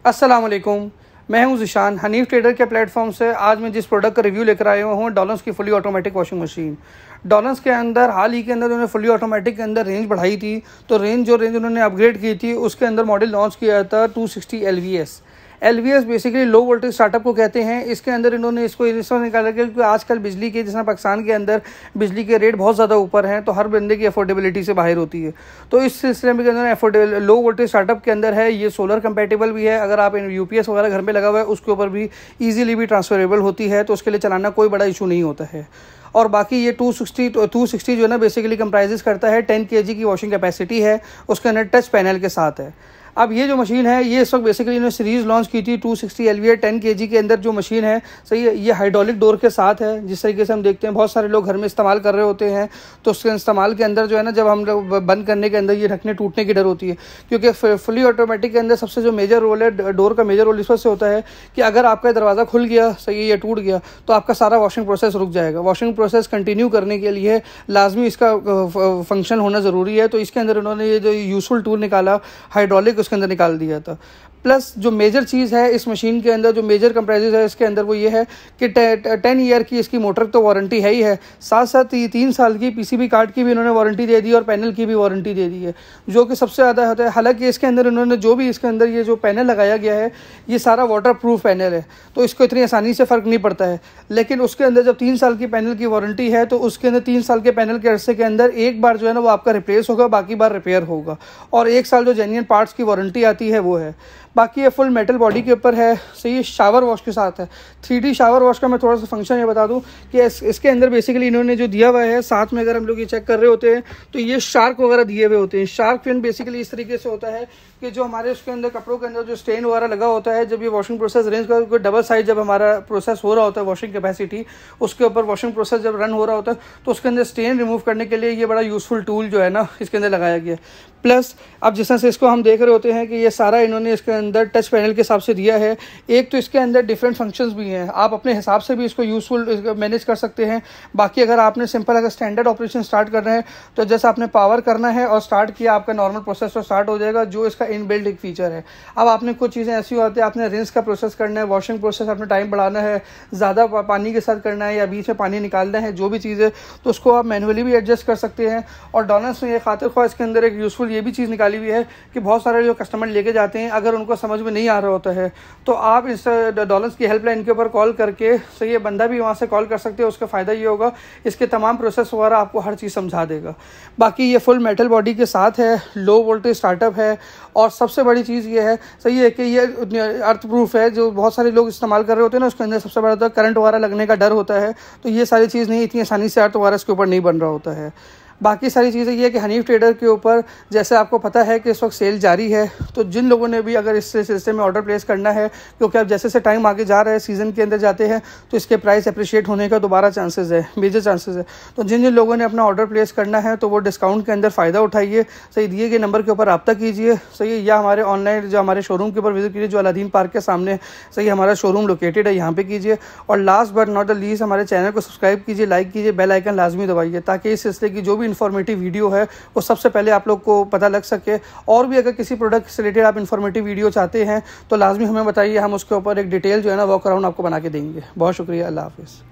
अस्सलाम वालेकुम। मैं हूं ज़िशान हनीफ ट्रेडर के प्लेटफॉर्म से। आज मैं जिस प्रोडक्ट का रिव्यू लेकर आया हूं डॉलर्स की fully automatic washing machine. Dollars के अंदर हाल ही के अंदर उन्होंने फुली ऑटोमेटिक के अंदर रेंज बढ़ाई थी, तो रेंज उन्होंने अपग्रेड की थी, उसके अंदर मॉडल लॉन्च किया था 260 LVS। LVS basically low voltage startup को कहते हैं। इसके अंदर इन्होंने इसको निकाला क्योंकि आजकल बिजली के, जैसा पाकिस्तान के अंदर बिजली के रेट बहुत ज़्यादा ऊपर हैं, तो हर बंदे की अफोर्डेबिलिटी से बाहर होती है। तो इस सिलसिले में इन्होंने अफोर्डेबल लो वोल्टेज स्टार्टअप के अंदर है, ये सोलर कंपेटेबल भी है। अगर आप UPS वगैरह घर में लगा हुआ है उसके ऊपर भी ईजिली भी ट्रांसफरेबल होती है, तो उसके लिए चलाना कोई बड़ा इशू नहीं होता है। और बाकी ये 260 जो है ना बेसिकली कंप्राइजेस करता है 10 kg की वॉशिंग कैपेसिटी है, उसके अंदर टच पैनल के साथ है। अब ये जो मशीन है ये इस वक्त बेसिकली इन्होंने सीरीज़ लॉन्च की थी 260 LVS 10 kg के अंदर जो मशीन है, सही है, ये हाइड्रोलिक डोर के साथ है। जिस तरीके से हम देखते हैं बहुत सारे लोग घर में इस्तेमाल कर रहे होते हैं, तो उसके इस्तेमाल के अंदर जो है ना, जब हम लोग बंद करने के अंदर ये ढकने टूटने की डर होती है, क्योंकि फुली ऑटोमेटिक के अंदर सबसे जो मेजर रोल है डोर का, मेजर रोल इस वजह से होता है कि अगर आपका दरवाज़ा खुल गया, सही है, या टूट गया, तो आपका सारा वॉशिंग प्रोसेस रुक जाएगा। वॉशिंग प्रोसेस कंटिन्यू करने के लिए लाजमी इसका फंक्शन होना ज़रूरी है। तो इसके अंदर उन्होंने ये जो यूजफुल टूल निकाला हाइड्रोलिक, उसके अंदर निकाल दिया था। प्लस जो मेजर चीज़ है इस मशीन के अंदर, जो मेजर कंप्राइजेज है इसके अंदर, वो ये है कि 10 ईयर की इसकी मोटर तो वारंटी है ही है, साथ साथ 3 साल की PCB कार्ड की भी इन्होंने वारंटी दे दी और पैनल की भी वारंटी दे दी है, जो कि सबसे ज़्यादा होता है। हालांकि इसके अंदर इन्होंने जो भी इसके अंदर ये जो पैनल लगाया गया है ये सारा वाटर प्रूफ पैनल है, तो इसको इतनी आसानी से फ़र्क नहीं पड़ता है। लेकिन उसके अंदर जब 3 साल की पैनल की वारंटी है, तो उसके अंदर 3 साल के पैनल के अरसे के अंदर एक बार जो है ना वो आपका रिप्लेस होगा, बाकी बार रिपेयर होगा, और 1 साल जो जेन्युइन पार्ट्स की वारंटी आती है वो है। बाकी ये फुल मेटल बॉडी के ऊपर है, सही, शावर वॉश के साथ है। 3D शावर वॉश का मैं थोड़ा सा फंक्शन ये बता दूं कि इसके अंदर बेसिकली इन्होंने जो दिया हुआ है साथ में, अगर हम लोग ये चेक कर रहे होते हैं तो ये शार्क वगैरह दिए हुए होते हैं। शार्क फिन बेसिकली इस तरीके से होता है कि जो हमारे उसके अंदर कपड़ों के अंदर जो स्टेन वगैरह लगा होता है, जब ये वॉशिंग प्रोसेस रेंज का डबल साइड जब हमारा प्रोसेस हो रहा होता है वॉशिंग कैपेसिटी, उसके ऊपर वॉशिंग प्रोसेस जब रन हो रहा होता है, तो उसके अंदर स्टेन रिमूव करने के लिए ये बड़ा यूजफुल टूल जो है ना इसके अंदर लगाया गया है। प्लस अब जिस तरह से इसको हम देख रहे होते हैं कि ये सारा इन्होंने इसके अंदर टच पैनल के हिसाब से दिया है। एक तो इसके अंदर डिफरेंट फंक्शंस भी हैं, आप अपने हिसाब से भी इसको यूजफुल मैनेज कर सकते हैं। बाकी अगर आपने सिंपल अगर स्टैंडर्ड ऑपरेशन स्टार्ट कर रहे हैं, तो जैसे आपने पावर करना है और स्टार्ट किया, आपका नॉर्मल प्रोसेस तो स्टार्ट हो जाएगा, जो इसका इनबिल्ट एक फीचर है। अब आपने कुछ चीज़ें ऐसी होती है, आपने रिंस का प्रोसेस करना है, वॉशिंग प्रोसेस आपने टाइम बढ़ाना है, ज़्यादा पानी के साथ करना है या बीच में पानी निकालना है, जो भी चीज़ है, तो उसको आप मैनुअली भी एडजस्ट कर सकते हैं। और डॉलर्स में ये खातिर ख्वाह इसके अंदर एक यूजफुल ये भी चीज़ निकाली हुई है कि बहुत सारे जो कस्टमर लेके जाते हैं, अगर उनको समझ में नहीं आ रहा होता है, तो आप इस डॉलर्स की हेल्पलाइन के ऊपर कॉल करके, सही है, बंदा भी वहाँ से कॉल कर सकते हैं। उसका फ़ायदा ये होगा इसके तमाम प्रोसेस वगैरह आपको हर चीज़ समझा देगा। बाकी ये फुल मेटल बॉडी के साथ है, लो वोल्टेज स्टार्टअप है, और सबसे बड़ी चीज़ ये है, सही है, कि ये अर्थ प्रूफ है। जो बहुत सारे लोग इस्तेमाल कर रहे होते हैं ना, उसके अंदर सबसे बड़ा तो करंट वगैरह लगने का डर होता है, तो ये सारी चीज़ नहीं, इतनी आसानी से अर्थ वगैरह इसके ऊपर नहीं बन रहा होता है। बाकी सारी चीज़ें ये है कि हनीफ ट्रेडर के ऊपर, जैसे आपको पता है कि इस वक्त सेल जारी है, तो जिन लोगों ने भी अगर इस सिलसिले में ऑर्डर प्लेस करना है, क्योंकि अब जैसे जैसे टाइम आगे जा रहा है, सीज़न के अंदर जाते हैं, तो इसके प्राइस अप्रिशिएट होने का दोबारा चांसेस है, मेजर चांसेस है। तो जिन जिन लोगों ने अपना ऑर्डर प्लेस करना है, तो वो डिस्काउंट के अंदर फ़ायदा उठाइए, सही, दिए गए नंबर के ऊपर रब्ता कीजिए, सही, या हमारे ऑनलाइन जो हमारे शोरूम के ऊपर विजिट कीजिए, जो अलादीन पार्क के सामने, सही, हमारा शोरूम लोकेटेड है, यहाँ पे कीजिए। और last but not the least, हमारे चैनल को सब्सक्राइब कीजिए, लाइक कीजिए, बेल आइकन लाजमी दबाइए, ताकि इस सिलसिले की जो भी इंफॉर्मेटिव वीडियो है वो सबसे पहले आप लोग को पता लग सके। और भी अगर किसी प्रोडक्ट से रिलेटेड आप इंफॉर्मेटिव वीडियो चाहते हैं, तो लाजमी हमें बताइए, हम उसके ऊपर एक डिटेल जो है ना वॉक अराउंड आपको बना के देंगे। बहुत शुक्रिया, अल्लाह हाफिज़।